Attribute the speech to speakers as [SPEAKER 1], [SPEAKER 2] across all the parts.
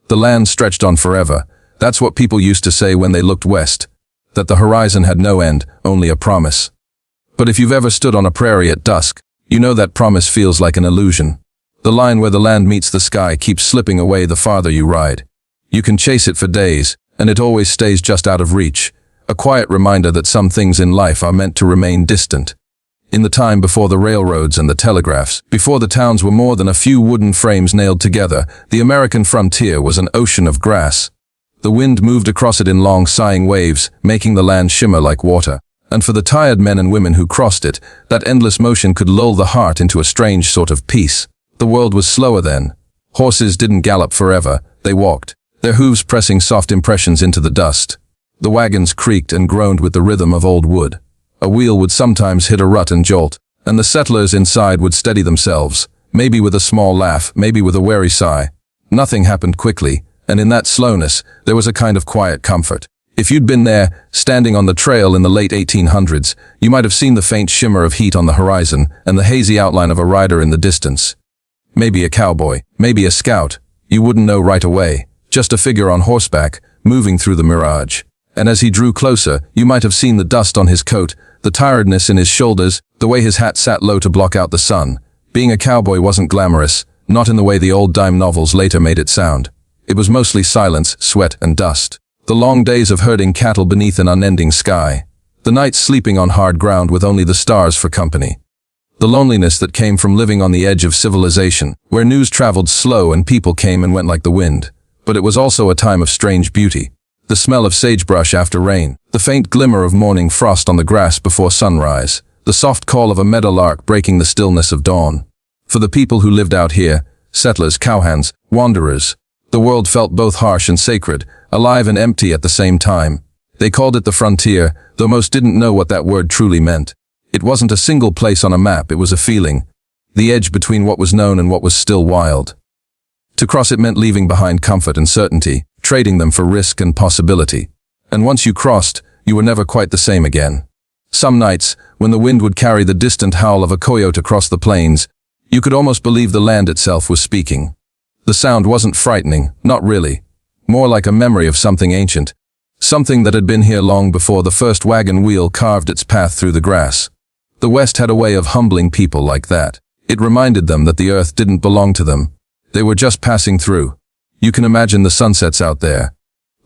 [SPEAKER 1] The land stretched on forever. That's what people used to say when they looked west, that the horizon had no end, only a promise. But if you've ever stood on a prairie at dusk, you know that promise feels like an illusion. The line where the land meets the sky keeps slipping away the farther you ride. You can chase it for days, and it always stays just out of reach, a quiet reminder that some things in life are meant to remain distant. In the time before the railroads and the telegraphs, before the towns were more than a few wooden frames nailed together, the American frontier was an ocean of grass. The wind moved across it in long, sighing waves, making the land shimmer like water. And for the tired men and women who crossed it, that endless motion could lull the heart into a strange sort of peace. The world was slower then. Horses didn't gallop forever, they walked, their hooves pressing soft impressions into the dust. The wagons creaked and groaned with the rhythm of old wood. A wheel would sometimes hit a rut and jolt, and the settlers inside would steady themselves, maybe with a small laugh, maybe with a weary sigh. Nothing happened quickly, and in that slowness, there was a kind of quiet comfort. If you'd been there, standing on the trail in the late 1800s, you might have seen the faint shimmer of heat on the horizon and the hazy outline of a rider in the distance. Maybe a cowboy, maybe a scout. You wouldn't know right away, just a figure on horseback, moving through the mirage. And as he drew closer, you might have seen the dust on his coat, the tiredness in his shoulders, the way his hat sat low to block out the sun. Being a cowboy wasn't glamorous, not in the way the old dime novels later made it sound. It was mostly silence, sweat, and dust. The long days of herding cattle beneath an unending sky. The nights sleeping on hard ground with only the stars for company. The loneliness that came from living on the edge of civilization, where news traveled slow and people came and went like the wind. But it was also a time of strange beauty. The smell of sagebrush after rain, the faint glimmer of morning frost on the grass before sunrise, the soft call of a meadowlark breaking the stillness of dawn. For the people who lived out here, settlers, cowhands, wanderers, the world felt both harsh and sacred, alive and empty at the same time. They called it the frontier, though most didn't know what that word truly meant. It wasn't a single place on a map, it was a feeling. The edge between what was known and what was still wild. To cross it meant leaving behind comfort and certainty, trading them for risk and possibility. And once you crossed, you were never quite the same again. Some nights, when the wind would carry the distant howl of a coyote across the plains, you could almost believe the land itself was speaking. The sound wasn't frightening, not really. More like a memory of something ancient. Something that had been here long before the first wagon wheel carved its path through the grass. The West had a way of humbling people like that. It reminded them that the earth didn't belong to them. They were just passing through. You can imagine the sunsets out there.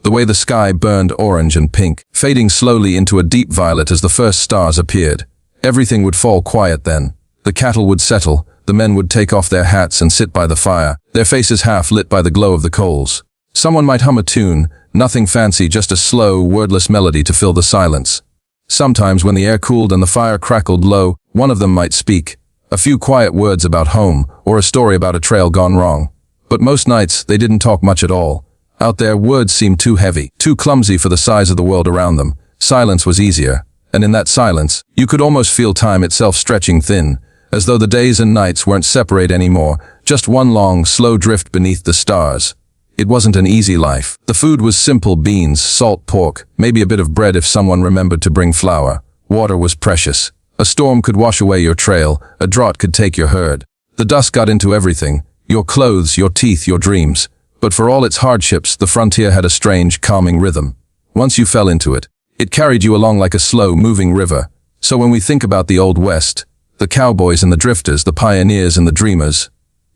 [SPEAKER 1] The way the sky burned orange and pink, fading slowly into a deep violet as the first stars appeared. Everything would fall quiet then. The cattle would settle, the men would take off their hats and sit by the fire, their faces half lit by the glow of the coals. Someone might hum a tune, nothing fancy, just a slow, wordless melody to fill the silence. Sometimes when the air cooled and the fire crackled low, one of them might speak. A few quiet words about home, or a story about a trail gone wrong. But most nights, they didn't talk much at all. Out there, words seemed too heavy, too clumsy for the size of the world around them. Silence was easier, and in that silence, you could almost feel time itself stretching thin, as though the days and nights weren't separate anymore, just one long, slow drift beneath the stars. It wasn't an easy life. The food was simple: beans, salt pork, maybe a bit of bread if someone remembered to bring flour. Water was precious. A storm could wash away your trail, a drought could take your herd. The dust got into everything, your clothes, your teeth, your dreams. But for all its hardships, the frontier had a strange, calming rhythm. Once you fell into it, it carried you along like a slow, moving river. So when we think about the Old West, the cowboys and the drifters, the pioneers and the dreamers,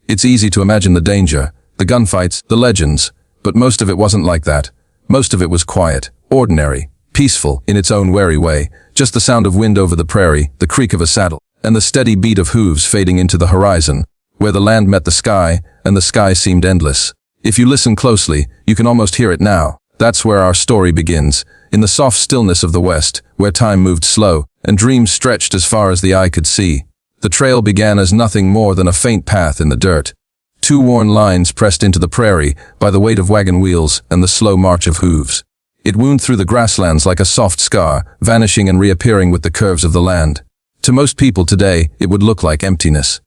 [SPEAKER 1] it's easy to imagine the danger, the gunfights, the legends. But most of it wasn't like that. Most of it was quiet, ordinary, peaceful in its own wary way. Just the sound of wind over the prairie, the creak of a saddle, and the steady beat of hooves fading into the horizon, where the land met the sky, and the sky seemed endless. If you listen closely, you can almost hear it now. That's where our story begins, in the soft stillness of the West, where time moved slow, and dreams stretched as far as the eye could see. The trail began as nothing more than a faint path in the dirt. Two worn lines pressed into the prairie by the weight of wagon wheels and the slow march of hooves. It wound through the grasslands like a soft scar, vanishing and reappearing with the curves of the land. To most people today, it would look like emptiness.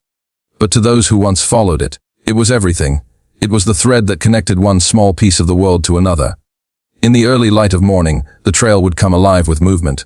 [SPEAKER 1] But to those who once followed it, it was everything. It was the thread that connected one small piece of the world to another. In the early light of morning, the trail would come alive with movement.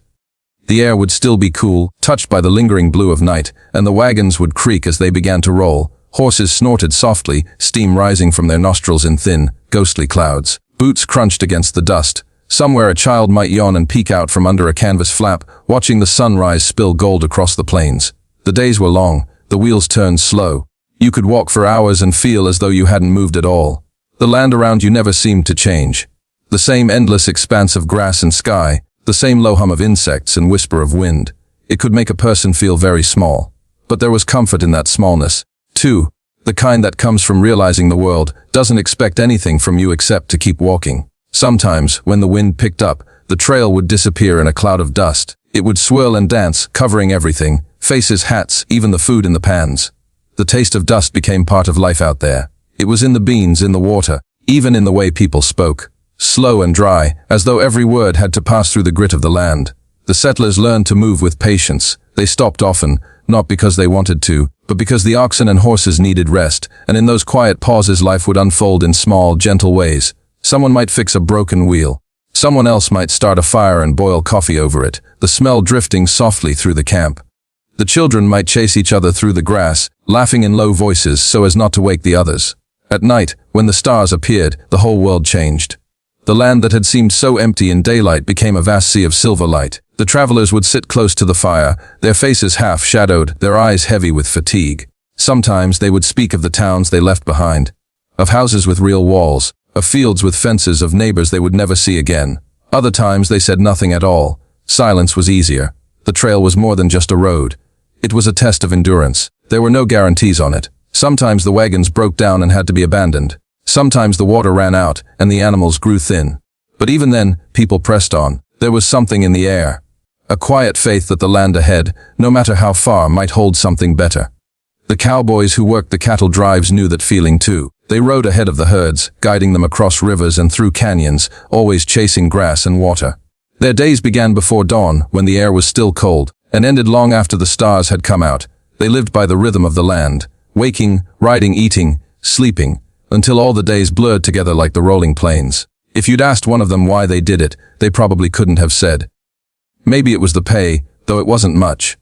[SPEAKER 1] The air would still be cool, touched by the lingering blue of night, and the wagons would creak as they began to roll, Horses snorted softly, steam rising from their nostrils in thin, ghostly clouds. Boots crunched against the dust. Somewhere a child might yawn and peek out from under a canvas flap, watching the sunrise spill gold across the plains. The days were long, the wheels turned slow. You could walk for hours and feel as though you hadn't moved at all. The land around you never seemed to change. The same endless expanse of grass and sky, the same low hum of insects and whisper of wind. It could make a person feel very small. But there was comfort in that smallness. Too, the kind that comes from realizing the world doesn't expect anything from you except to keep walking. Sometimes, when the wind picked up, the trail would disappear in a cloud of dust. It would swirl and dance, covering everything, faces, hats, even the food in the pans. The taste of dust became part of life out there. It was in the beans, in the water, even in the way people spoke. Slow and dry, as though every word had to pass through the grit of the land. The settlers learned to move with patience. They stopped often, not because they wanted to, but because the oxen and horses needed rest, and in those quiet pauses life would unfold in small, gentle ways. Someone might fix a broken wheel. Someone else might start a fire and boil coffee over it, the smell drifting softly through the camp. The children might chase each other through the grass, laughing in low voices so as not to wake the others. At night, when the stars appeared, the whole world changed. The land that had seemed so empty in daylight became a vast sea of silver light. The travelers would sit close to the fire, their faces half-shadowed, their eyes heavy with fatigue. Sometimes they would speak of the towns they left behind, of houses with real walls, of fields with fences, of neighbors they would never see again. Other times they said nothing at all. Silence was easier. The trail was more than just a road. It was a test of endurance. There were no guarantees on it. Sometimes the wagons broke down and had to be abandoned. Sometimes the water ran out and the animals grew thin. But even then, people pressed on. There was something in the air. A quiet faith that the land ahead, no matter how far, might hold something better. The cowboys who worked the cattle drives knew that feeling too. They rode ahead of the herds, guiding them across rivers and through canyons, always chasing grass and water. Their days began before dawn, when the air was still cold, and ended long after the stars had come out. They lived by the rhythm of the land, waking, riding, eating, sleeping, until all the days blurred together like the rolling plains. If you'd asked one of them why they did it, they probably couldn't have said. Maybe it was the pay, though it wasn't much.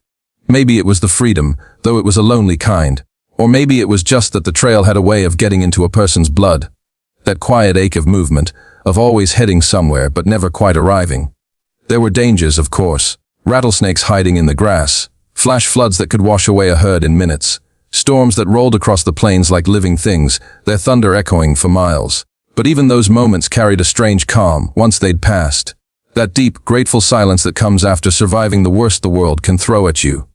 [SPEAKER 1] Maybe it was the freedom, though it was a lonely kind. Or maybe it was just that the trail had a way of getting into a person's blood. That quiet ache of movement, of always heading somewhere but never quite arriving. There were dangers, of course. Rattlesnakes hiding in the grass, flash floods that could wash away a herd in minutes, storms that rolled across the plains like living things, their thunder echoing for miles. But even those moments carried a strange calm once they'd passed. That deep, grateful silence that comes after surviving the worst the world can throw at you.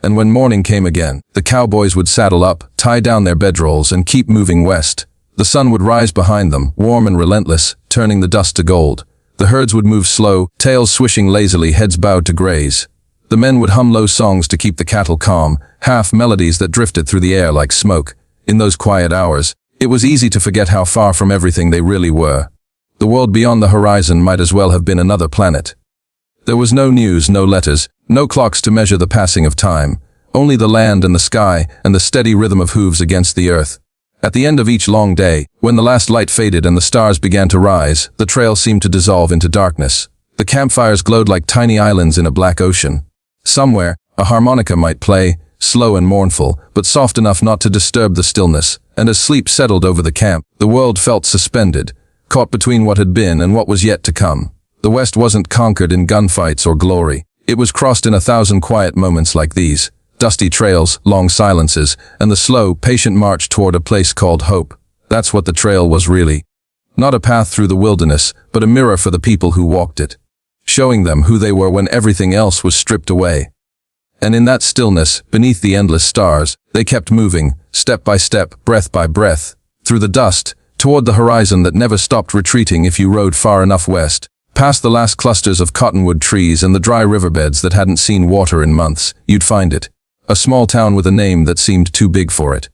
[SPEAKER 1] And when morning came again, the cowboys would saddle up, tie down their bedrolls, and keep moving west. The sun would rise behind them, warm and relentless, turning the dust to gold. The herds would move slow, tails swishing lazily, heads bowed to graze. The men would hum low songs to keep the cattle calm, half melodies that drifted through the air like smoke. In those quiet hours, it was easy to forget how far from everything they really were. The world beyond the horizon might as well have been another planet. There was no news, no letters, no clocks to measure the passing of time, only the land and the sky and the steady rhythm of hooves against the earth. At the end of each long day, when the last light faded and the stars began to rise, the trail seemed to dissolve into darkness. The campfires glowed like tiny islands in a black ocean. Somewhere, a harmonica might play, slow and mournful, but soft enough not to disturb the stillness, and as sleep settled over the camp, the world felt suspended, caught between what had been and what was yet to come. The West wasn't conquered in gunfights or glory. It was crossed in 1,000 quiet moments like these. Dusty trails, long silences, and the slow, patient march toward a place called hope. That's what the trail was really. Not a path through the wilderness, but a mirror for the people who walked it, showing them who they were when everything else was stripped away. And in that stillness, beneath the endless stars, they kept moving, step by step, breath by breath, through the dust, toward the horizon that never stopped retreating if you rode far enough west. Past the last clusters of cottonwood trees and the dry riverbeds that hadn't seen water in months, you'd find it. A small town with a name that seemed too big for it.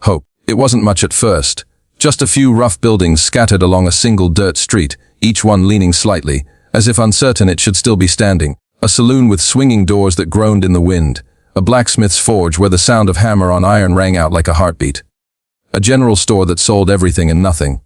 [SPEAKER 1] Hope. It wasn't much at first. Just a few rough buildings scattered along a single dirt street, each one leaning slightly, as if uncertain it should still be standing. A saloon with swinging doors that groaned in the wind. A blacksmith's forge where the sound of hammer on iron rang out like a heartbeat. A general store that sold everything and nothing.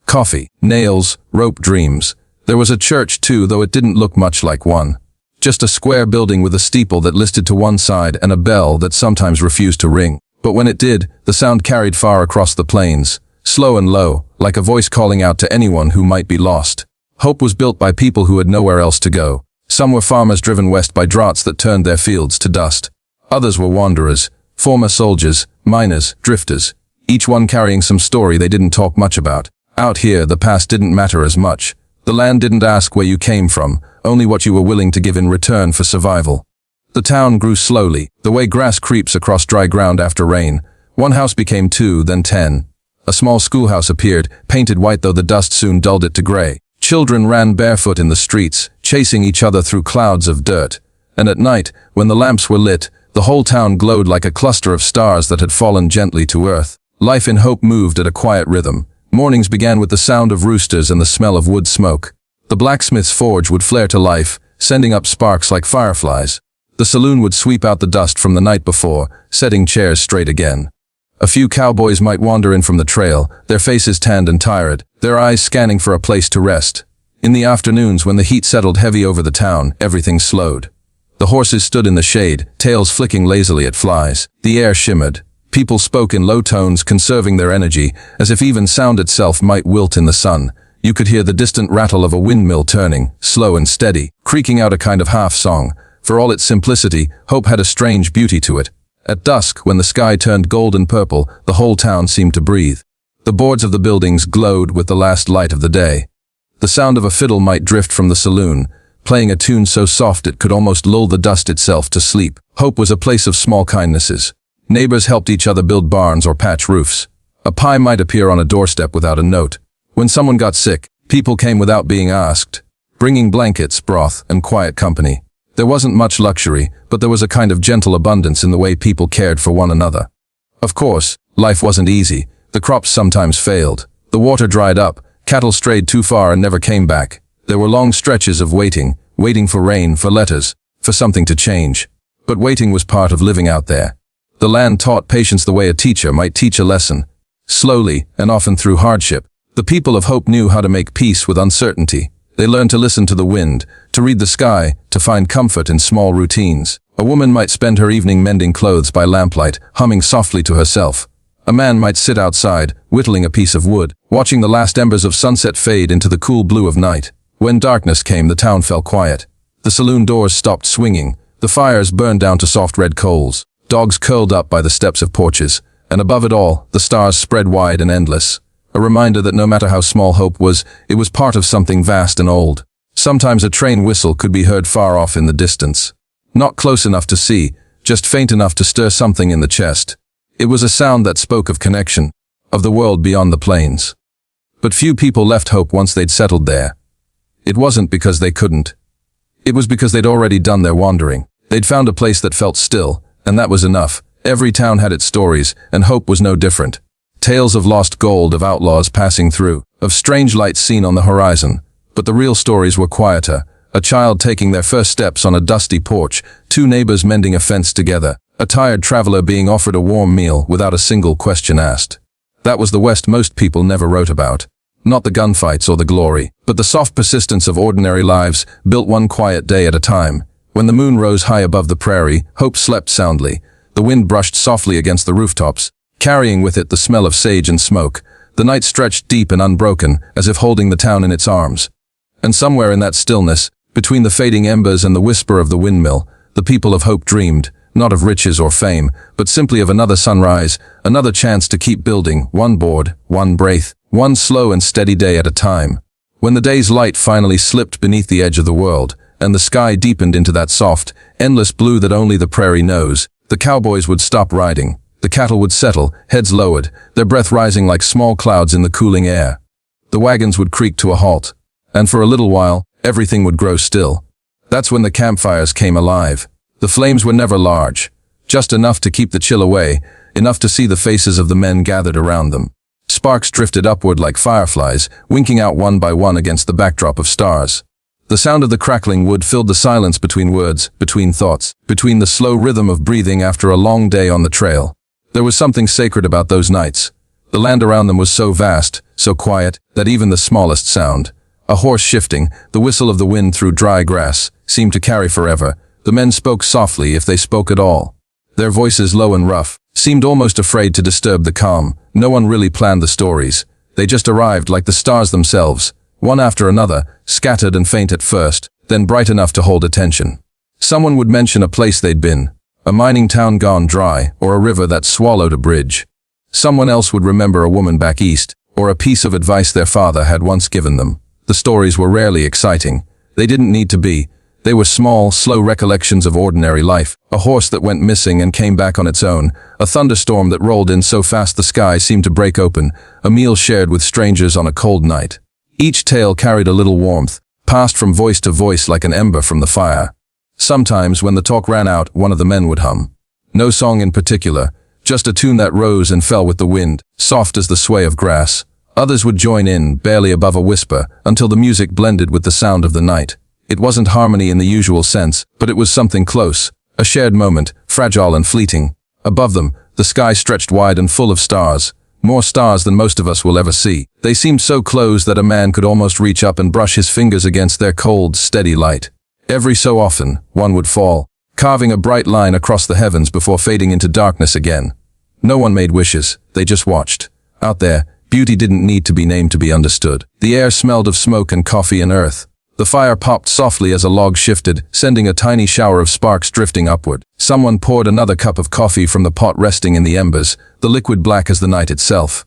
[SPEAKER 1] Coffee, nails, rope dreams. There was a church too, though it didn't look much like one. Just a square building with a steeple that listed to one side and a bell that sometimes refused to ring. But when it did, the sound carried far across the plains, slow and low, like a voice calling out to anyone who might be lost. Hope was built by people who had nowhere else to go. Some were farmers driven west by droughts that turned their fields to dust. Others were wanderers, former soldiers, miners, drifters, each one carrying some story they didn't talk much about. Out here, the past didn't matter as much. The land didn't ask where you came from, only what you were willing to give in return for survival. The town grew slowly, the way grass creeps across dry ground after rain. One house became 2, then 10. A small schoolhouse appeared, painted white though the dust soon dulled it to gray. Children ran barefoot in the streets, chasing each other through clouds of dirt. And at night, when the lamps were lit, the whole town glowed like a cluster of stars that had fallen gently to earth. Life in Hope moved at a quiet rhythm. Mornings began with the sound of roosters and the smell of wood smoke. The blacksmith's forge would flare to life, sending up sparks like fireflies. The saloon would sweep out the dust from the night before, setting chairs straight again. A few cowboys might wander in from the trail, their faces tanned and tired, their eyes scanning for a place to rest. In the afternoons, when the heat settled heavy over the town, everything slowed. The horses stood in the shade, tails flicking lazily at flies. The air shimmered. People spoke in low tones, conserving their energy, as if even sound itself might wilt in the sun. You could hear the distant rattle of a windmill turning, slow and steady, creaking out a kind of half-song. For all its simplicity, Hope had a strange beauty to it. At dusk, when the sky turned gold and purple, the whole town seemed to breathe. The boards of the buildings glowed with the last light of the day. The sound of a fiddle might drift from the saloon, playing a tune so soft it could almost lull the dust itself to sleep. Hope was a place of small kindnesses. Neighbors helped each other build barns or patch roofs. A pie might appear on a doorstep without a note. When someone got sick, people came without being asked, bringing blankets, broth, and quiet company. There wasn't much luxury, but there was a kind of gentle abundance in the way people cared for one another. Of course, life wasn't easy. The crops sometimes failed. The water dried up, cattle strayed too far and never came back. There were long stretches of waiting for rain, for letters, for something to change. But waiting was part of living out there. The land taught patience the way a teacher might teach a lesson. Slowly, and often through hardship, the people of Hope knew how to make peace with uncertainty. They learned to listen to the wind, to read the sky, to find comfort in small routines. A woman might spend her evening mending clothes by lamplight, humming softly to herself. A man might sit outside, whittling a piece of wood, watching the last embers of sunset fade into the cool blue of night. When darkness came, the town fell quiet. The saloon doors stopped swinging. The fires burned down to soft red coals. Dogs curled up by the steps of porches. And above it all, the stars spread wide and endless. A reminder that no matter how small Hope was, it was part of something vast and old. Sometimes a train whistle could be heard far off in the distance. Not close enough to see, just faint enough to stir something in the chest. It was a sound that spoke of connection, of the world beyond the plains. But few people left Hope once they'd settled there. It wasn't because they couldn't. It was because they'd already done their wandering. They'd found a place that felt still, and that was enough. Every town had its stories, and Hope was no different. Tales of lost gold, of outlaws passing through, of strange lights seen on the horizon. But the real stories were quieter. A child taking their first steps on a dusty porch, 2 neighbors mending a fence together, a tired traveler being offered a warm meal without a single question asked. That was the West most people never wrote about. Not the gunfights or the glory, but the soft persistence of ordinary lives, built one quiet day at a time. When the moon rose high above the prairie, Hope slept soundly. The wind brushed softly against the rooftops, carrying with it the smell of sage and smoke. The night stretched deep and unbroken, as if holding the town in its arms. And somewhere in that stillness, between the fading embers and the whisper of the windmill, the people of Hope dreamed, not of riches or fame, but simply of another sunrise, another chance to keep building, one board, one breath, one slow and steady day at a time. When the day's light finally slipped beneath the edge of the world, and the sky deepened into that soft, endless blue that only the prairie knows, the cowboys would stop riding. The cattle would settle, heads lowered, their breath rising like small clouds in the cooling air. The wagons would creak to a halt, and for a little while, everything would grow still. That's when the campfires came alive. The flames were never large, just enough to keep the chill away, enough to see the faces of the men gathered around them. Sparks drifted upward like fireflies, winking out one by one against the backdrop of stars. The sound of the crackling wood filled the silence between words, between thoughts, between the slow rhythm of breathing after a long day on the trail. There was something sacred about those nights. The land around them was so vast, so quiet, that even the smallest sound, a horse shifting, the whistle of the wind through dry grass, seemed to carry forever. The men spoke softly, if they spoke at all. Their voices low and rough, seemed almost afraid to disturb the calm. No one really planned the stories. They just arrived like the stars themselves, one after another, scattered and faint at first, then bright enough to hold attention. Someone would mention a place they'd been, a mining town gone dry, or a river that swallowed a bridge. Someone else would remember a woman back east, or a piece of advice their father had once given them. The stories were rarely exciting. They didn't need to be. They were small, slow recollections of ordinary life. A horse that went missing and came back on its own. A thunderstorm that rolled in so fast the sky seemed to break open. A meal shared with strangers on a cold night. Each tale carried a little warmth, passed from voice to voice like an ember from the fire. Sometimes, when the talk ran out, one of the men would hum. No song in particular, just a tune that rose and fell with the wind, soft as the sway of grass. Others would join in, barely above a whisper, until the music blended with the sound of the night. It wasn't harmony in the usual sense, but it was something close, a shared moment, fragile and fleeting. Above them, the sky stretched wide and full of stars, more stars than most of us will ever see. They seemed so close that a man could almost reach up and brush his fingers against their cold, steady light. Every so often, one would fall, carving a bright line across the heavens before fading into darkness again. No one made wishes, they just watched. Out there, beauty didn't need to be named to be understood. The air smelled of smoke and coffee and earth. The fire popped softly as a log shifted, sending a tiny shower of sparks drifting upward. Someone poured another cup of coffee from the pot resting in the embers, the liquid black as the night itself.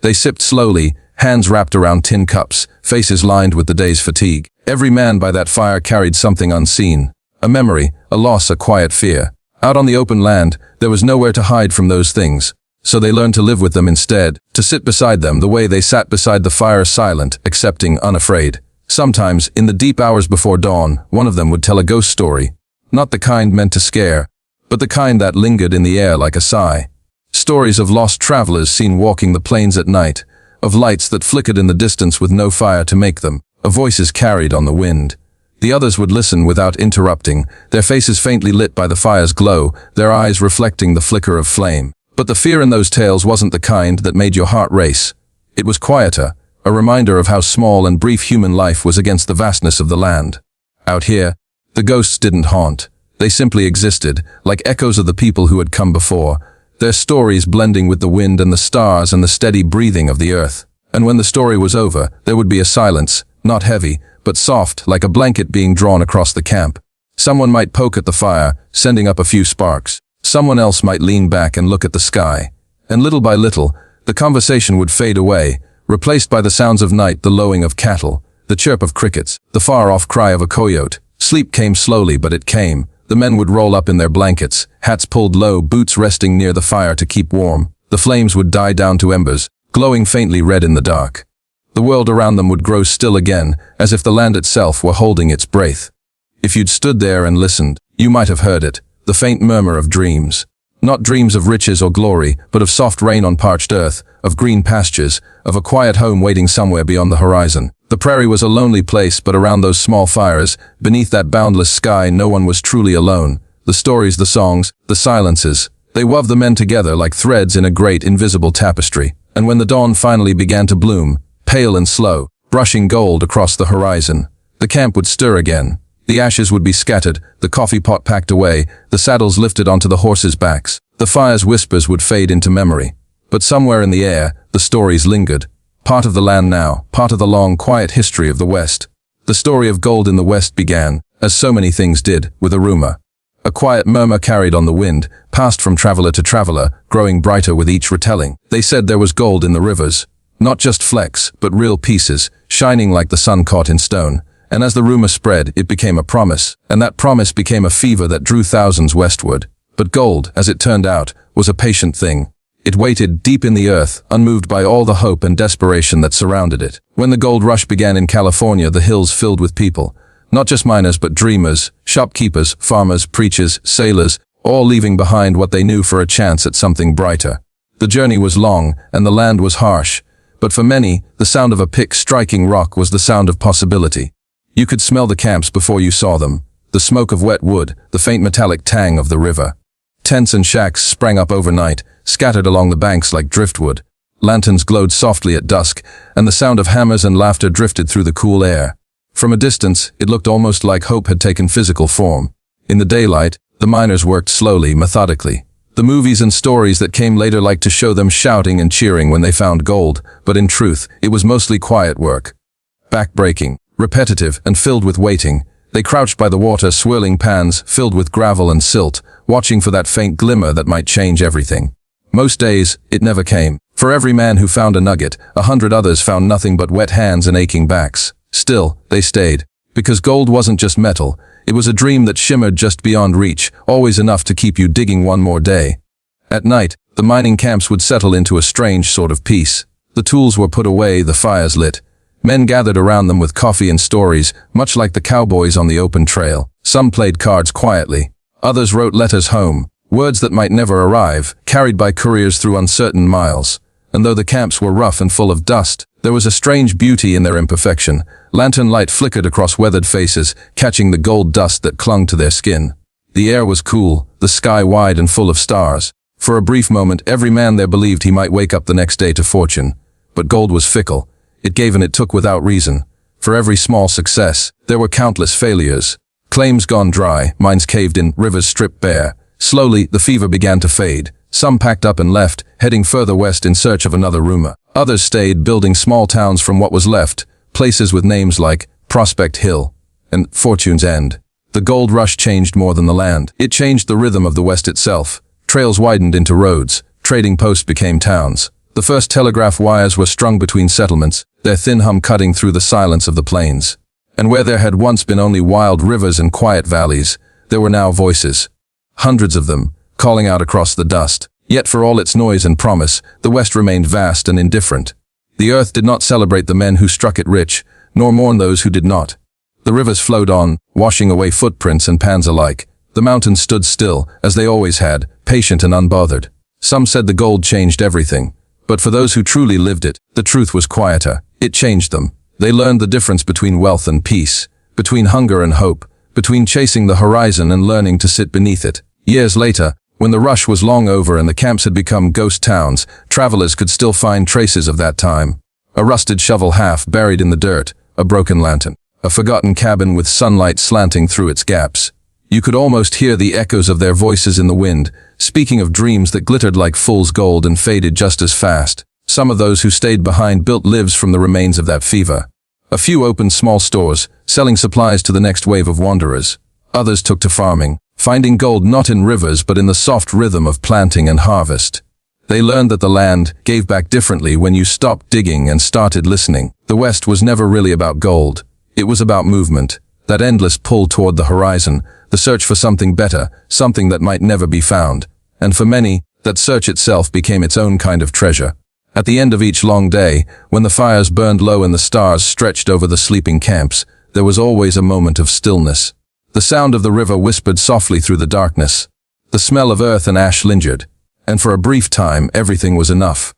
[SPEAKER 1] They sipped slowly, hands wrapped around tin cups, faces lined with the day's fatigue. Every man by that fire carried something unseen. A memory, a loss, a quiet fear. Out on the open land, there was nowhere to hide from those things. So they learned to live with them instead, to sit beside them the way they sat beside the fire, silent, accepting, unafraid. Sometimes, in the deep hours before dawn, one of them would tell a ghost story. Not the kind meant to scare, but the kind that lingered in the air like a sigh. Stories of lost travelers seen walking the plains at night, of lights that flickered in the distance with no fire to make them, of voices carried on the wind. The others would listen without interrupting, their faces faintly lit by the fire's glow, their eyes reflecting the flicker of flame. But the fear in those tales wasn't the kind that made your heart race. It was quieter, a reminder of how small and brief human life was against the vastness of the land. Out here, the ghosts didn't haunt. They simply existed, like echoes of the people who had come before, their stories blending with the wind and the stars and the steady breathing of the earth. And when the story was over, there would be a silence, not heavy, but soft, like a blanket being drawn across the camp. Someone might poke at the fire, sending up a few sparks. Someone else might lean back and look at the sky. And little by little, the conversation would fade away, replaced by the sounds of night, the lowing of cattle, the chirp of crickets, the far-off cry of a coyote. Sleep came slowly, but it came. The men would roll up in their blankets, hats pulled low, boots resting near the fire to keep warm. The flames would die down to embers, glowing faintly red in the dark. The world around them would grow still again, as if the land itself were holding its breath. If you'd stood there and listened, you might have heard it, the faint murmur of dreams. Not dreams of riches or glory, but of soft rain on parched earth, of green pastures, of a quiet home waiting somewhere beyond the horizon. The prairie was a lonely place, but around those small fires, beneath that boundless sky, no one was truly alone. The stories, the songs, the silences, they wove the men together like threads in a great invisible tapestry. And when the dawn finally began to bloom, pale and slow, brushing gold across the horizon, the camp would stir again. The ashes would be scattered, the coffee pot packed away, the saddles lifted onto the horses' backs. The fire's whispers would fade into memory. But somewhere in the air, the stories lingered. Part of the land now, part of the long, quiet history of the West. The story of gold in the West began, as so many things did, with a rumor. A quiet murmur carried on the wind, passed from traveler to traveler, growing brighter with each retelling. They said there was gold in the rivers. Not just flecks, but real pieces, shining like the sun caught in stone. And as the rumor spread, it became a promise, and that promise became a fever that drew thousands westward. But gold, as it turned out, was a patient thing. It waited deep in the earth, unmoved by all the hope and desperation that surrounded it. When the gold rush began in California, the hills filled with people. Not just miners, but dreamers, shopkeepers, farmers, preachers, sailors, all leaving behind what they knew for a chance at something brighter. The journey was long, and the land was harsh. But for many, the sound of a pick striking rock was the sound of possibility. You could smell the camps before you saw them, the smoke of wet wood, the faint metallic tang of the river. Tents and shacks sprang up overnight, scattered along the banks like driftwood. Lanterns glowed softly at dusk, and the sound of hammers and laughter drifted through the cool air. From a distance, it looked almost like hope had taken physical form. In the daylight, the miners worked slowly, methodically. The movies and stories that came later liked to show them shouting and cheering when they found gold, but in truth, it was mostly quiet work. Backbreaking, repetitive, and filled with waiting. They crouched by the water, swirling pans filled with gravel and silt, watching for that faint glimmer that might change everything. Most days, it never came. For every man who found a nugget, 100 others found nothing but wet hands and aching backs. Still, they stayed. Because gold wasn't just metal, it was a dream that shimmered just beyond reach, always enough to keep you digging one more day. At night, the mining camps would settle into a strange sort of peace. The tools were put away, the fires lit. Men gathered around them with coffee and stories, much like the cowboys on the open trail. Some played cards quietly. Others wrote letters home, words that might never arrive, carried by couriers through uncertain miles. And though the camps were rough and full of dust, there was a strange beauty in their imperfection. Lantern light flickered across weathered faces, catching the gold dust that clung to their skin. The air was cool, the sky wide and full of stars. For a brief moment, every man there believed he might wake up the next day to fortune. But gold was fickle. It gave and it took without reason. For every small success, there were countless failures. Claims gone dry, mines caved in, rivers stripped bare. Slowly, the fever began to fade. Some packed up and left, heading further west in search of another rumor. Others stayed, building small towns from what was left, places with names like Prospect Hill and Fortune's End. The gold rush changed more than the land. It changed the rhythm of the West itself. Trails widened into roads. Trading posts became towns. The first telegraph wires were strung between settlements, their thin hum cutting through the silence of the plains. And where there had once been only wild rivers and quiet valleys, there were now voices. Hundreds of them, calling out across the dust. Yet for all its noise and promise, the West remained vast and indifferent. The earth did not celebrate the men who struck it rich, nor mourn those who did not. The rivers flowed on, washing away footprints and pans alike. The mountains stood still, as they always had, patient and unbothered. Some said the gold changed everything. But for those who truly lived it, the truth was quieter. It changed them. They learned the difference between wealth and peace, between hunger and hope, between chasing the horizon and learning to sit beneath it. Years later, when the rush was long over and the camps had become ghost towns, travelers could still find traces of that time. A rusted shovel half buried in the dirt, a broken lantern, a forgotten cabin with sunlight slanting through its gaps. You could almost hear the echoes of their voices in the wind, speaking of dreams that glittered like fool's gold and faded just as fast. Some of those who stayed behind built lives from the remains of that fever. A few opened small stores, selling supplies to the next wave of wanderers. Others took to farming, finding gold not in rivers but in the soft rhythm of planting and harvest. They learned that the land gave back differently when you stopped digging and started listening. The West was never really about gold. It was about movement, that endless pull toward the horizon, the search for something better, something that might never be found. And for many, that search itself became its own kind of treasure. At the end of each long day, when the fires burned low and the stars stretched over the sleeping camps, there was always a moment of stillness. The sound of the river whispered softly through the darkness. The smell of earth and ash lingered. And for a brief time, everything was enough.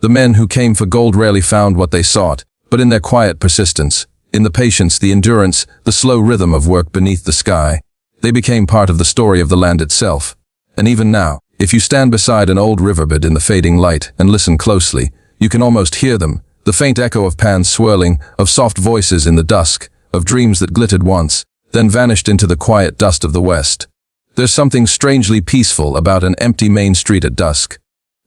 [SPEAKER 1] The men who came for gold rarely found what they sought, but in their quiet persistence, in the patience, the endurance, the slow rhythm of work beneath the sky, they became part of the story of the land itself. And even now, if you stand beside an old riverbed in the fading light and listen closely, you can almost hear them, the faint echo of pans swirling, of soft voices in the dusk, of dreams that glittered once, then vanished into the quiet dust of the West. There's something strangely peaceful about an empty main street at dusk.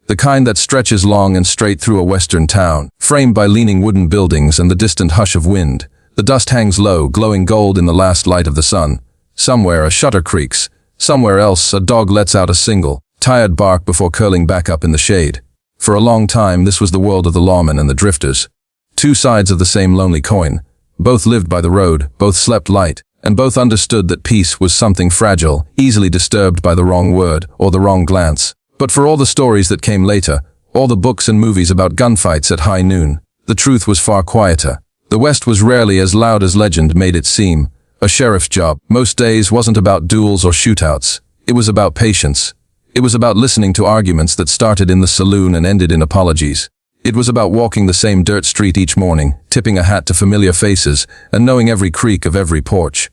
[SPEAKER 1] The kind that stretches long and straight through a western town, framed by leaning wooden buildings and the distant hush of wind. The dust hangs low, glowing gold in the last light of the sun. Somewhere a shutter creaks. Somewhere else a dog lets out a single, tired bark before curling back up in the shade. For a long time this was the world of the lawmen and the drifters. Two sides of the same lonely coin. Both lived by the road, both slept light, and both understood that peace was something fragile, easily disturbed by the wrong word or the wrong glance. But for all the stories that came later, all the books and movies about gunfights at high noon, the truth was far quieter. The West was rarely as loud as legend made it seem. A sheriff's job, most days, wasn't about duels or shootouts. It was about patience. It was about listening to arguments that started in the saloon and ended in apologies. It was about walking the same dirt street each morning, tipping a hat to familiar faces, and knowing every creak of every porch.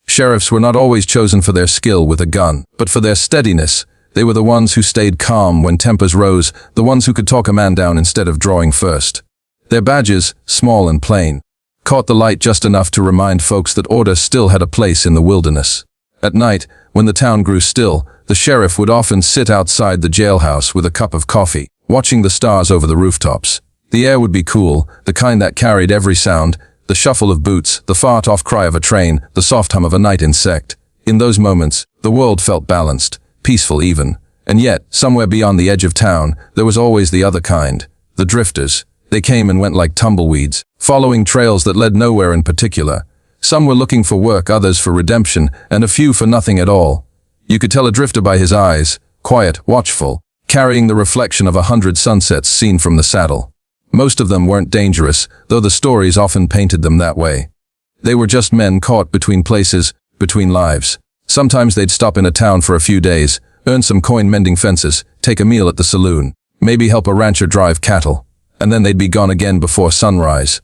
[SPEAKER 1] Sheriffs were not always chosen for their skill with a gun, but for their steadiness. They were the ones who stayed calm when tempers rose, the ones who could talk a man down instead of drawing first. Their badges, small and plain, caught the light just enough to remind folks that order still had a place in the wilderness. At night, when the town grew still, the sheriff would often sit outside the jailhouse with a cup of coffee, watching the stars over the rooftops. The air would be cool, the kind that carried every sound, the shuffle of boots, the far-off cry of a train, the soft hum of a night insect. In those moments, the world felt balanced, peaceful even. And yet, somewhere beyond the edge of town, there was always the other kind, the drifters. They came and went like tumbleweeds, following trails that led nowhere in particular. Some were looking for work, others for redemption, and a few for nothing at all. You could tell a drifter by his eyes, quiet, watchful, carrying the reflection of 100 sunsets seen from the saddle. Most of them weren't dangerous, though the stories often painted them that way. They were just men caught between places, between lives. Sometimes they'd stop in a town for a few days, earn some coin mending fences, take a meal at the saloon, maybe help a rancher drive cattle, and then they'd be gone again before sunrise.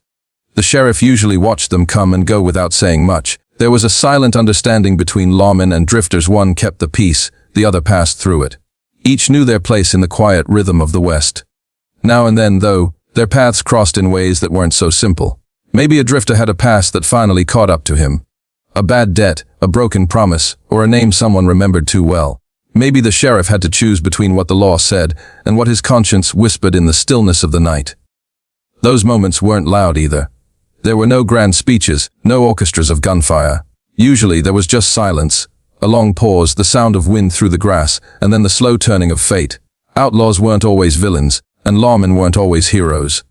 [SPEAKER 1] The sheriff usually watched them come and go without saying much. There was a silent understanding between lawmen and drifters. One kept the peace, the other passed through it. Each knew their place in the quiet rhythm of the West. Now and then, though, their paths crossed in ways that weren't so simple. Maybe a drifter had a past that finally caught up to him. A bad debt, a broken promise, or a name someone remembered too well. Maybe the sheriff had to choose between what the law said and what his conscience whispered in the stillness of the night. Those moments weren't loud either. There were no grand speeches, no orchestras of gunfire. Usually there was just silence, a long pause, the sound of wind through the grass, and then the slow turning of fate. Outlaws weren't always villains, and lawmen weren't always heroes.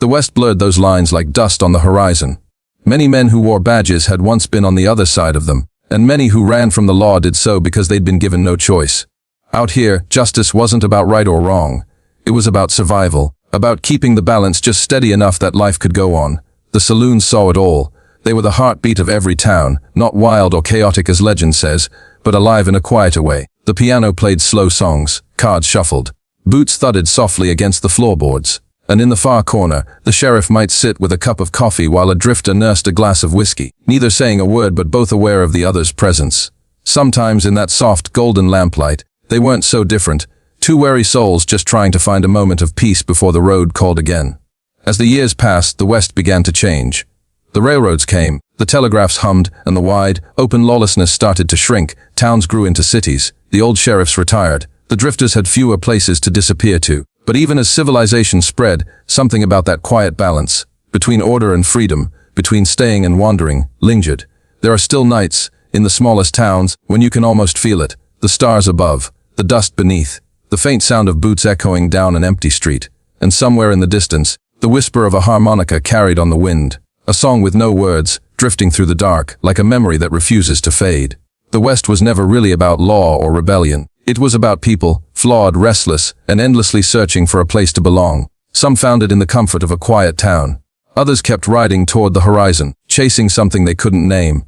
[SPEAKER 1] The West blurred those lines like dust on the horizon. Many men who wore badges had once been on the other side of them, and many who ran from the law did so because they'd been given no choice. Out here, justice wasn't about right or wrong. It was about survival, about keeping the balance just steady enough that life could go on. The saloons saw it all. They were the heartbeat of every town, not wild or chaotic as legend says, but alive in a quieter way. The piano played slow songs, cards shuffled, boots thudded softly against the floorboards, and in the far corner, the sheriff might sit with a cup of coffee while a drifter nursed a glass of whiskey, neither saying a word but both aware of the other's presence. Sometimes in that soft, golden lamplight, they weren't so different, two wary souls just trying to find a moment of peace before the road called again. As the years passed, the West began to change. The railroads came, the telegraphs hummed, and the wide, open lawlessness started to shrink. Towns grew into cities, the old sheriffs retired, the drifters had fewer places to disappear to. But even as civilization spread, something about that quiet balance, between order and freedom, between staying and wandering, lingered. There are still nights, in the smallest towns, when you can almost feel it, the stars above, the dust beneath, the faint sound of boots echoing down an empty street, and somewhere in the distance, the whisper of a harmonica carried on the wind, a song with no words, drifting through the dark, like a memory that refuses to fade. The West was never really about law or rebellion. It was about people, flawed, restless, and endlessly searching for a place to belong. Some found it in the comfort of a quiet town. Others kept riding toward the horizon, chasing something they couldn't name.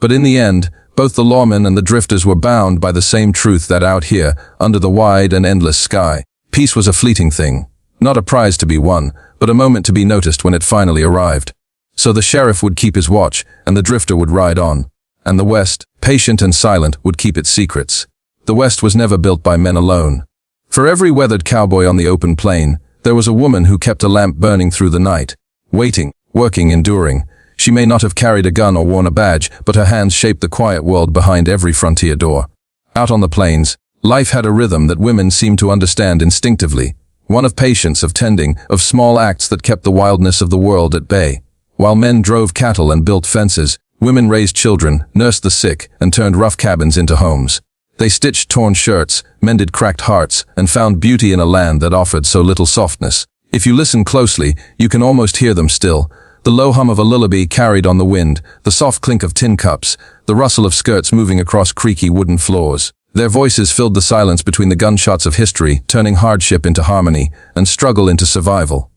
[SPEAKER 1] But in the end, both the lawmen and the drifters were bound by the same truth that out here, under the wide and endless sky, peace was a fleeting thing. Not a prize to be won, but a moment to be noticed when it finally arrived. So the sheriff would keep his watch, and the drifter would ride on. And the West, patient and silent, would keep its secrets. The West was never built by men alone. For every weathered cowboy on the open plain, there was a woman who kept a lamp burning through the night, waiting, working, enduring. She may not have carried a gun or worn a badge, but her hands shaped the quiet world behind every frontier door. Out on the plains, life had a rhythm that women seemed to understand instinctively, one of patience, of tending, of small acts that kept the wildness of the world at bay. While men drove cattle and built fences, women raised children, nursed the sick, and turned rough cabins into homes. They stitched torn shirts, mended cracked hearts, and found beauty in a land that offered so little softness. If you listen closely, you can almost hear them still. The low hum of a lullaby carried on the wind, the soft clink of tin cups, the rustle of skirts moving across creaky wooden floors. Their voices filled the silence between the gunshots of history, turning hardship into harmony, and struggle into survival.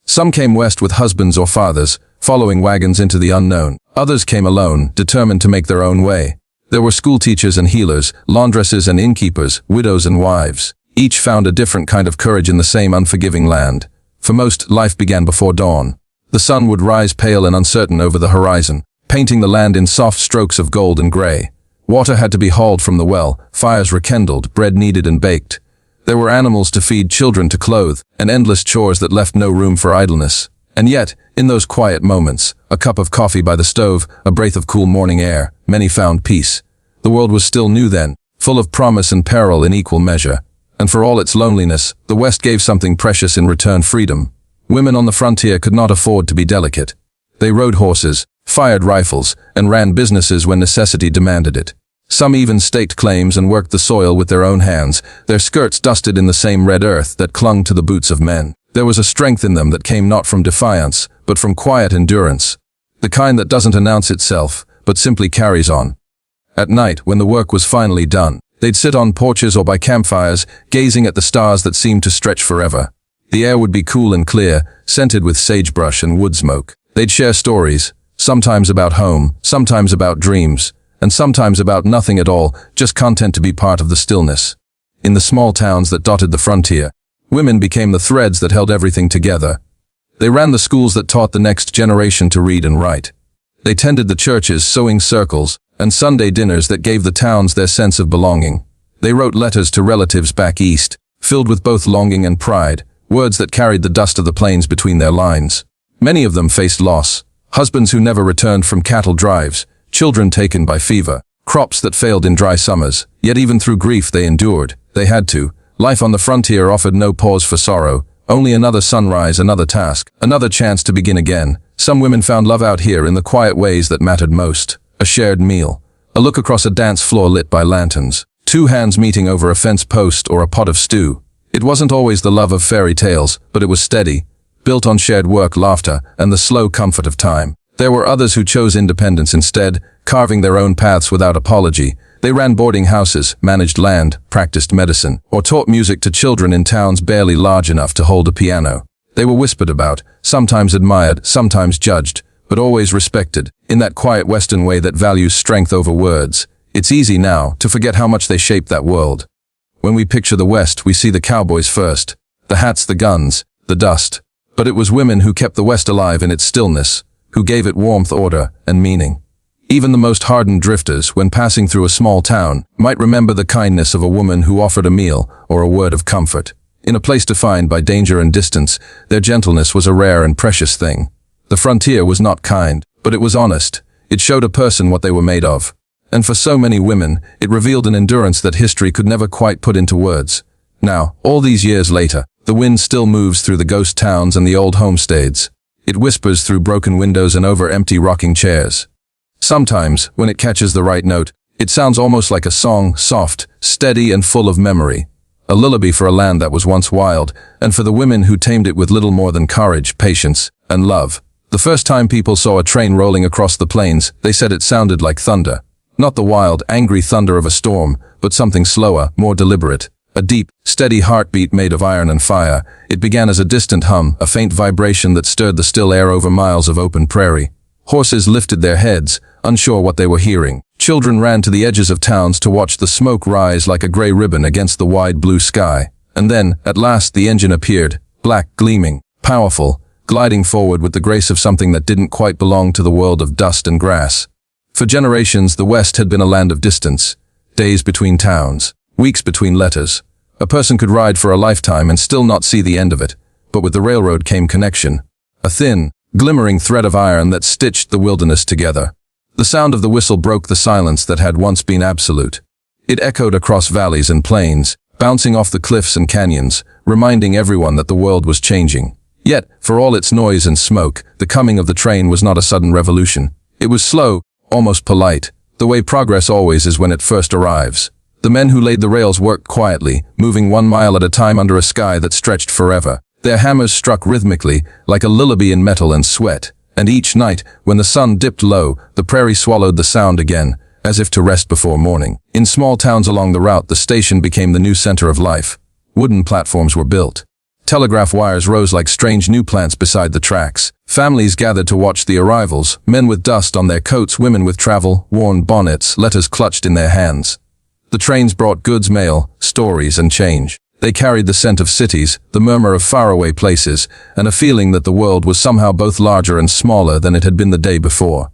[SPEAKER 1] Some came west with husbands or fathers, following wagons into the unknown. Others came alone, determined to make their own way. There were schoolteachers and healers, laundresses and innkeepers, widows and wives. Each found a different kind of courage in the same unforgiving land. For most, life began before dawn. The sun would rise pale and uncertain over the horizon, painting the land in soft strokes of gold and gray. Water had to be hauled from the well, fires rekindled, bread kneaded and baked. There were animals to feed, children to clothe, and endless chores that left no room for idleness. And yet, in those quiet moments, a cup of coffee by the stove, a breath of cool morning air, many found peace. The world was still new then, full of promise and peril in equal measure. And for all its loneliness, the West gave something precious in return: freedom. Women on the frontier could not afford to be delicate. They rode horses, fired rifles, and ran businesses when necessity demanded it. Some even staked claims and worked the soil with their own hands, their skirts dusted in the same red earth that clung to the boots of men. There was a strength in them that came not from defiance, but from quiet endurance. The kind that doesn't announce itself, but simply carries on. At night, when the work was finally done, they'd sit on porches or by campfires, gazing at the stars that seemed to stretch forever. The air would be cool and clear, scented with sagebrush and wood smoke. They'd share stories, sometimes about home, sometimes about dreams, and sometimes about nothing at all, just content to be part of the stillness. In the small towns that dotted the frontier, women became the threads that held everything together. They ran the schools that taught the next generation to read and write. They tended the churches, sewing circles, and Sunday dinners that gave the towns their sense of belonging. They wrote letters to relatives back east, filled with both longing and pride, words that carried the dust of the plains between their lines. Many of them faced loss: husbands who never returned from cattle drives, children taken by fever, crops that failed in dry summers. Yet even through grief they endured. They had to. Life on the frontier offered no pause for sorrow, only another sunrise, another task, another chance to begin again. Some women found love out here in the quiet ways that mattered most: a shared meal, a look across a dance floor lit by lanterns, two hands meeting over a fence post or a pot of stew. It wasn't always the love of fairy tales, but it was steady, built on shared work, laughter, and the slow comfort of time. There were others who chose independence instead, carving their own paths without apology. They ran boarding houses, managed land, practiced medicine, or taught music to children in towns barely large enough to hold a piano. They were whispered about, sometimes admired, sometimes judged, but always respected, in that quiet Western way that values strength over words. It's easy now to forget how much they shaped that world. When we picture the West, we see the cowboys first, the hats, the guns, the dust. But it was women who kept the West alive in its stillness, who gave it warmth, order, and meaning. Even the most hardened drifters, when passing through a small town, might remember the kindness of a woman who offered a meal or a word of comfort. In a place defined by danger and distance, their gentleness was a rare and precious thing. The frontier was not kind, but it was honest. It showed a person what they were made of. And for so many women, it revealed an endurance that history could never quite put into words. Now, all these years later, the wind still moves through the ghost towns and the old homesteads. It whispers through broken windows and over empty rocking chairs. Sometimes, when it catches the right note, it sounds almost like a song, soft, steady, and full of memory. A lullaby for a land that was once wild, and for the women who tamed it with little more than courage, patience, and love. The first time people saw a train rolling across the plains, they said it sounded like thunder. Not the wild, angry thunder of a storm, but something slower, more deliberate. A deep, steady heartbeat made of iron and fire. It began as a distant hum, a faint vibration that stirred the still air over miles of open prairie. Horses lifted their heads, unsure what they were hearing. Children ran to the edges of towns to watch the smoke rise like a gray ribbon against the wide blue sky. And then, at last, the engine appeared, black, gleaming, powerful, gliding forward with the grace of something that didn't quite belong to the world of dust and grass. For generations, the West had been a land of distance. Days between towns, weeks between letters. A person could ride for a lifetime and still not see the end of it. But with the railroad came connection. A thin, glimmering thread of iron that stitched the wilderness together. The sound of the whistle broke the silence that had once been absolute. It echoed across valleys and plains, bouncing off the cliffs and canyons, reminding everyone that the world was changing. Yet, for all its noise and smoke, the coming of the train was not a sudden revolution. It was slow, almost polite, the way progress always is when it first arrives. The men who laid the rails worked quietly, moving 1 mile at a time under a sky that stretched forever. Their hammers struck rhythmically, like a lullaby in metal and sweat. And each night, when the sun dipped low, the prairie swallowed the sound again, as if to rest before morning. In small towns along the route, the station became the new center of life. Wooden platforms were built. Telegraph wires rose like strange new plants beside the tracks. Families gathered to watch the arrivals, men with dust on their coats, women with travel-worn bonnets, letters clutched in their hands. The trains brought goods, mail, stories, and change. They carried the scent of cities, the murmur of faraway places, and a feeling that the world was somehow both larger and smaller than it had been the day before.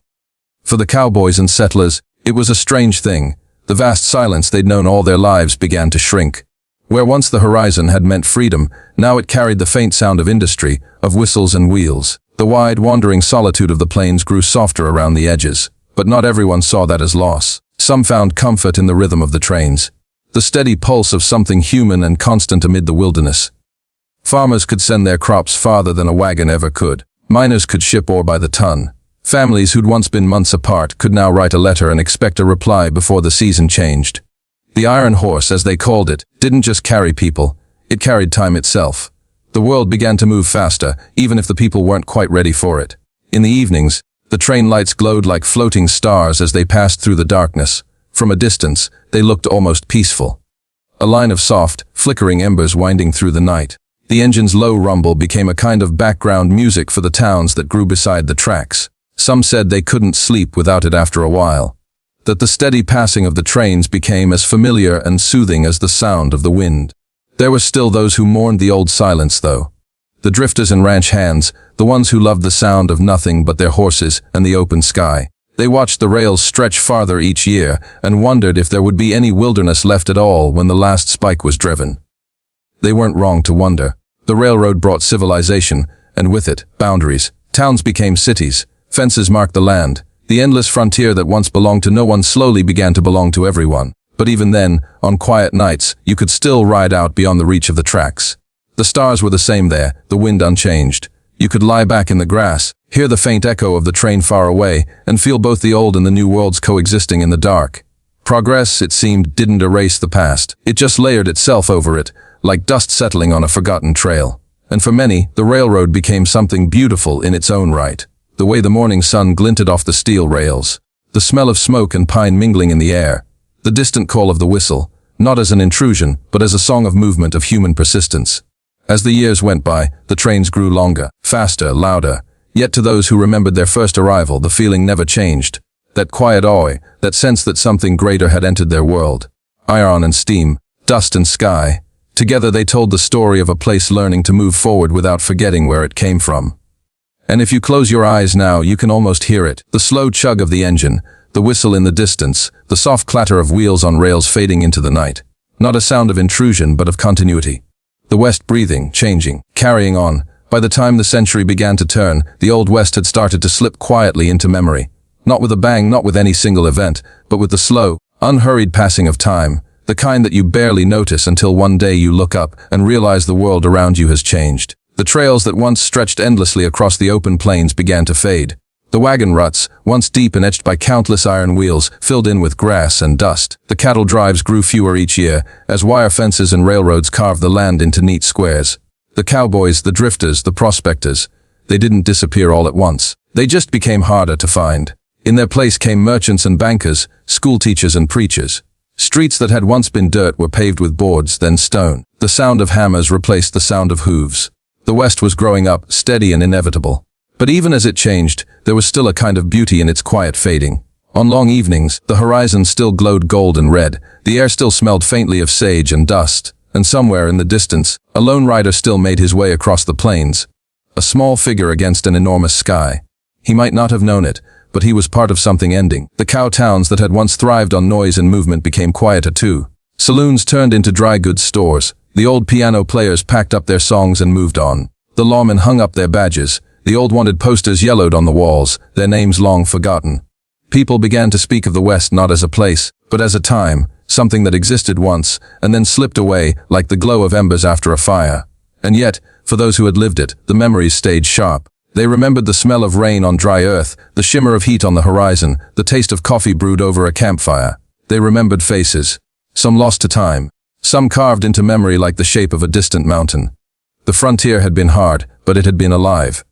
[SPEAKER 1] For the cowboys and settlers, it was a strange thing. The vast silence they'd known all their lives began to shrink. Where once the horizon had meant freedom, now it carried the faint sound of industry, of whistles and wheels. The wide, wandering solitude of the plains grew softer around the edges. But not everyone saw that as loss. Some found comfort in the rhythm of the trains. the steady pulse of something human and constant amid the wilderness. Farmers could send their crops farther than a wagon ever could. Miners could ship ore by the ton. Families who'd once been months apart could now write a letter and expect a reply before the season changed. The Iron Horse, as they called it, didn't just carry people, it carried time itself. The world began to move faster, even if the people weren't quite ready for it. In the evenings, the train lights glowed like floating stars as they passed through the darkness. From a distance, they looked almost peaceful. A line of soft, flickering embers winding through the night. The engine's low rumble became a kind of background music for the towns that grew beside the tracks. Some said they couldn't sleep without it after a while. That the steady passing of the trains became as familiar and soothing as the sound of the wind. There were still those who mourned the old silence, though. The drifters and ranch hands, the ones who loved the sound of nothing but their horses and the open sky. They watched the rails stretch farther each year and wondered if there would be any wilderness left at all when the last spike was driven. They weren't wrong to wonder. The railroad brought civilization, and with it, boundaries. Towns became cities. Fences marked the land. The endless frontier that once belonged to no one slowly began to belong to everyone. But even then, on quiet nights, you could still ride out beyond the reach of the tracks. The stars were the same there, the wind unchanged. You could lie back in the grass, hear the faint echo of the train far away, and feel both the old and the new worlds coexisting in the dark. Progress, it seemed, didn't erase the past. It just layered itself over it, like dust settling on a forgotten trail. And for many, the railroad became something beautiful in its own right. The way the morning sun glinted off the steel rails. The smell of smoke and pine mingling in the air. The distant call of the whistle, not as an intrusion, but as a song of movement of human persistence. As the years went by, the trains grew longer, faster, louder. Yet to those who remembered their first arrival, the feeling never changed. That quiet awe, that sense that something greater had entered their world. Iron and steam, dust and sky. Together they told the story of a place learning to move forward without forgetting where it came from. And if you close your eyes now, you can almost hear it. The slow chug of the engine, the whistle in the distance, the soft clatter of wheels on rails fading into the night. Not a sound of intrusion, but of continuity. The West breathing, changing, carrying on. By the time the century began to turn, the Old West had started to slip quietly into memory. Not with a bang, not with any single event, but with the slow, unhurried passing of time. The kind that you barely notice until one day you look up and realize the world around you has changed. The trails that once stretched endlessly across the open plains began to fade. The wagon ruts, once deep and etched by countless iron wheels, filled in with grass and dust. The cattle drives grew fewer each year, as wire fences and railroads carved the land into neat squares. The cowboys, the drifters, the prospectors, they didn't disappear all at once. They just became harder to find. In their place came merchants and bankers, school teachers and preachers. Streets that had once been dirt were paved with boards, then stone. The sound of hammers replaced the sound of hooves. The West was growing up, steady and inevitable. But even as it changed, there was still a kind of beauty in its quiet fading. On long evenings, the horizon still glowed gold and red, the air still smelled faintly of sage and dust, and somewhere in the distance, a lone rider still made his way across the plains. A small figure against an enormous sky. He might not have known it, but he was part of something ending. The cow towns that had once thrived on noise and movement became quieter too. Saloons turned into dry goods stores. The old piano players packed up their songs and moved on. The lawmen hung up their badges. The old wanted posters yellowed on the walls, their names long forgotten. People began to speak of the West not as a place, but as a time, something that existed once, and then slipped away like the glow of embers after a fire. And yet, for those who had lived it, the memories stayed sharp. They remembered the smell of rain on dry earth, the shimmer of heat on the horizon, the taste of coffee brewed over a campfire. They remembered faces, some lost to time, some carved into memory like the shape of a distant mountain. The frontier had been hard, but it had been alive.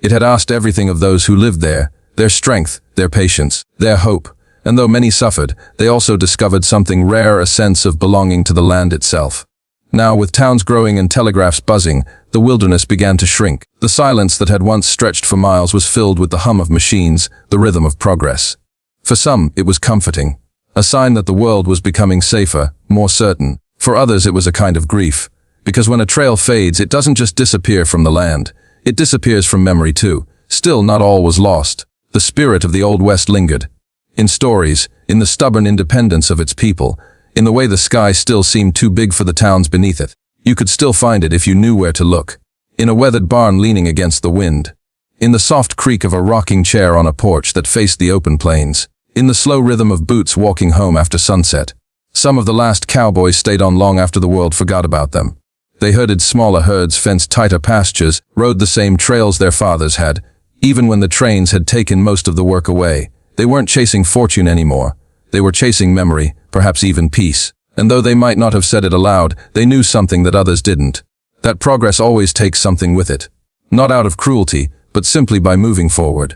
[SPEAKER 1] It had asked everything of those who lived there, their strength, their patience, their hope, and though many suffered, they also discovered something rare, a sense of belonging to the land itself. Now, with towns growing and telegraphs buzzing, the wilderness began to shrink. The silence that had once stretched for miles was filled with the hum of machines, the rhythm of progress. For some, it was comforting, a sign that the world was becoming safer, more certain. For others, it was a kind of grief, because when a trail fades, it doesn't just disappear from the land. It disappears from memory too. Still, not all was lost. The spirit of the Old West lingered. In stories, in the stubborn independence of its people, in the way the sky still seemed too big for the towns beneath it. You could still find it if you knew where to look. In a weathered barn leaning against the wind. In the soft creak of a rocking chair on a porch that faced the open plains. In the slow rhythm of boots walking home after sunset. Some of the last cowboys stayed on long after the world forgot about them. They herded smaller herds, fenced tighter pastures, rode the same trails their fathers had. Even when the trains had taken most of the work away, they weren't chasing fortune anymore. They were chasing memory, perhaps even peace. And though they might not have said it aloud, they knew something that others didn't. That progress always takes something with it. Not out of cruelty, but simply by moving forward.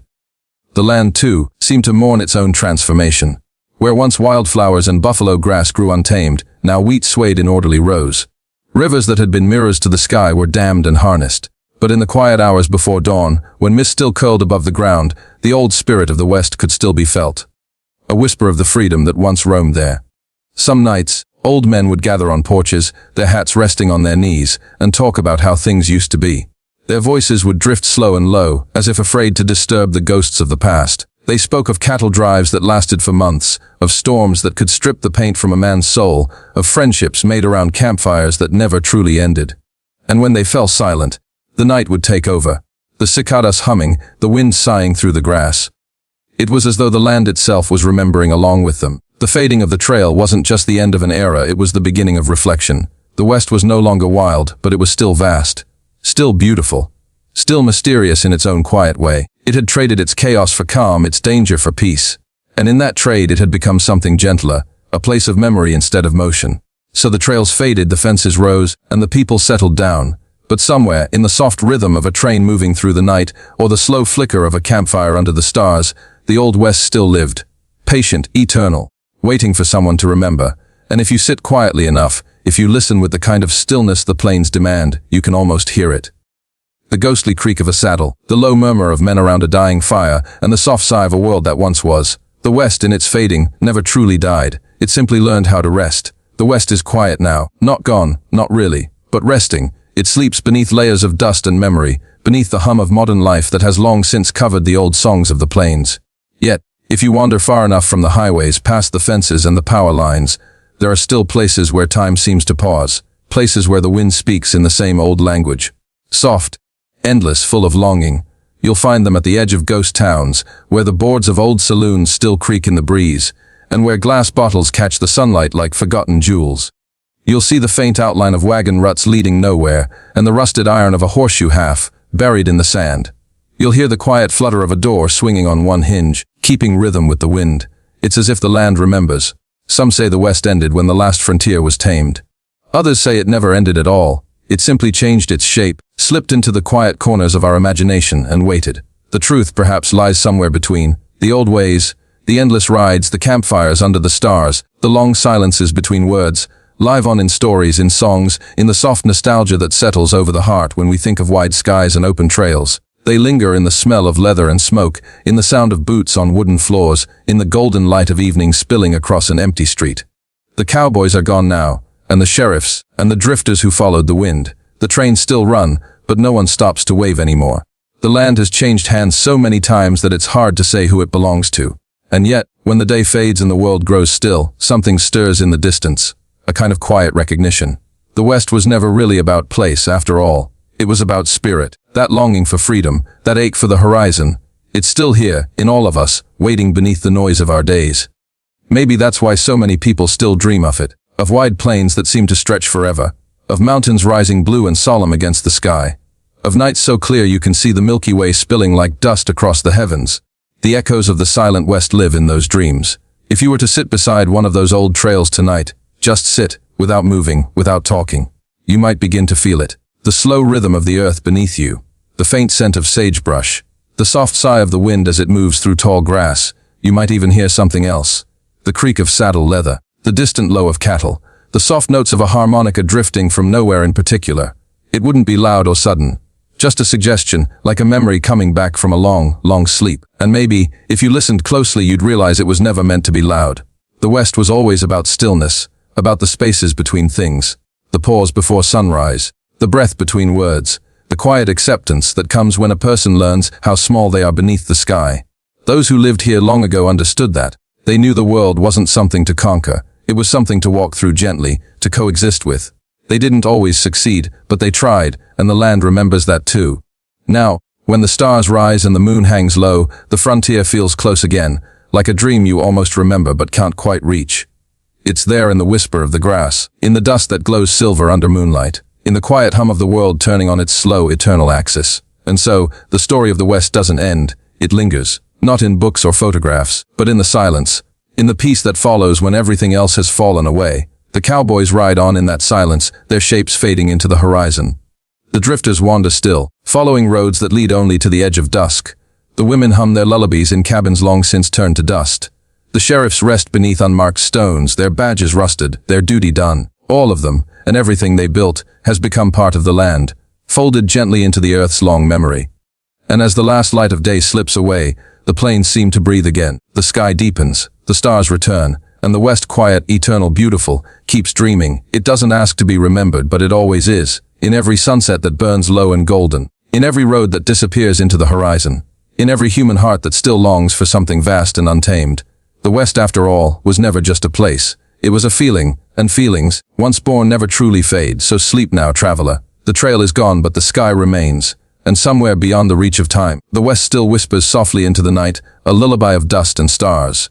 [SPEAKER 1] The land, too, seemed to mourn its own transformation. Where once wildflowers and buffalo grass grew untamed, now wheat swayed in orderly rows. Rivers that had been mirrors to the sky were dammed and harnessed. But in the quiet hours before dawn, when mist still curled above the ground, the old spirit of the West could still be felt. A whisper of the freedom that once roamed there. Some nights, old men would gather on porches, their hats resting on their knees, and talk about how things used to be. Their voices would drift slow and low, as if afraid to disturb the ghosts of the past. They spoke of cattle drives that lasted for months, of storms that could strip the paint from a man's soul, of friendships made around campfires that never truly ended. And when they fell silent, the night would take over, the cicadas humming, the wind sighing through the grass. It was as though the land itself was remembering along with them. The fading of the trail wasn't just the end of an era, it was the beginning of reflection. The West was no longer wild, but it was still vast, still beautiful, still mysterious in its own quiet way. It had traded its chaos for calm, its danger for peace. And in that trade it had become something gentler, a place of memory instead of motion. So the trails faded, the fences rose, and the people settled down. But somewhere, in the soft rhythm of a train moving through the night, or the slow flicker of a campfire under the stars, the Old West still lived. Patient, eternal, waiting for someone to remember. And if you sit quietly enough, if you listen with the kind of stillness the plains demand, you can almost hear it. The ghostly creak of a saddle, the low murmur of men around a dying fire, and the soft sigh of a world that once was. The West, in its fading, never truly died. It simply learned how to rest. The West is quiet now, not gone, not really, but resting. It sleeps beneath layers of dust and memory, beneath the hum of modern life that has long since covered the old songs of the plains. Yet, if you wander far enough from the highways, past the fences and the power lines, there are still places where time seems to pause, places where the wind speaks in the same old language. Soft, endless, full of longing. You'll find them at the edge of ghost towns, where the boards of old saloons still creak in the breeze, and where glass bottles catch the sunlight like forgotten jewels. You'll see the faint outline of wagon ruts leading nowhere, and the rusted iron of a horseshoe half, buried in the sand. You'll hear the quiet flutter of a door swinging on one hinge, keeping rhythm with the wind. It's as if the land remembers. Some say the West ended when the last frontier was tamed. Others say it never ended at all. It simply changed its shape, slipped into the quiet corners of our imagination, and waited. The truth perhaps lies somewhere between. The old ways, the endless rides, the campfires under the stars, the long silences between words, live on in stories, in songs, in the soft nostalgia that settles over the heart when we think of wide skies and open trails. They linger in the smell of leather and smoke, in the sound of boots on wooden floors, in the golden light of evening spilling across an empty street. The cowboys are gone now, and the sheriffs, and the drifters who followed the wind. The trains still run, but no one stops to wave anymore. The land has changed hands so many times that it's hard to say who it belongs to. And yet, when the day fades and the world grows still, something stirs in the distance, a kind of quiet recognition. The West was never really about place, after all. It was about spirit, that longing for freedom, that ache for the horizon. It's still here, in all of us, waiting beneath the noise of our days. Maybe that's why so many people still dream of it, of wide plains that seem to stretch forever, of mountains rising blue and solemn against the sky, of nights so clear you can see the Milky Way spilling like dust across the heavens. The echoes of the silent West live in those dreams. If you were to sit beside one of those old trails tonight, just sit, without moving, without talking, you might begin to feel it. The slow rhythm of the earth beneath you, the faint scent of sagebrush, the soft sigh of the wind as it moves through tall grass. You might even hear something else. The creak of saddle leather, the distant low of cattle, the soft notes of a harmonica drifting from nowhere in particular. It wouldn't be loud or sudden, just a suggestion, like a memory coming back from a long, long sleep. And maybe, if you listened closely, you'd realize it was never meant to be loud. The West was always about stillness, about the spaces between things, the pause before sunrise, the breath between words, the quiet acceptance that comes when a person learns how small they are beneath the sky. Those who lived here long ago understood that. They knew the world wasn't something to conquer, it was something to walk through gently, to coexist with. They didn't always succeed, but they tried, and the land remembers that too. Now, when the stars rise and the moon hangs low, the frontier feels close again, like a dream you almost remember but can't quite reach. It's there in the whisper of the grass, in the dust that glows silver under moonlight, in the quiet hum of the world turning on its slow, eternal axis. And so, the story of the West doesn't end, it lingers, not in books or photographs, but in the silence, in the peace that follows when everything else has fallen away. The cowboys ride on in that silence, their shapes fading into the horizon. The drifters wander still, following roads that lead only to the edge of dusk. The women hum their lullabies in cabins long since turned to dust. The sheriffs rest beneath unmarked stones, their badges rusted, their duty done. All of them, and everything they built, has become part of the land, folded gently into the earth's long memory. And as the last light of day slips away, the plains seem to breathe again. The sky deepens, the stars return, and the West, quiet, eternal, beautiful, keeps dreaming. It doesn't ask to be remembered, but it always is, in every sunset that burns low and golden, in every road that disappears into the horizon, in every human heart that still longs for something vast and untamed. The West, after all, was never just a place. It was a feeling, and feelings, once born, never truly fade. So sleep now, traveler. The trail is gone, but the sky remains. And somewhere beyond the reach of time, the West still whispers softly into the night, a lullaby of dust and stars.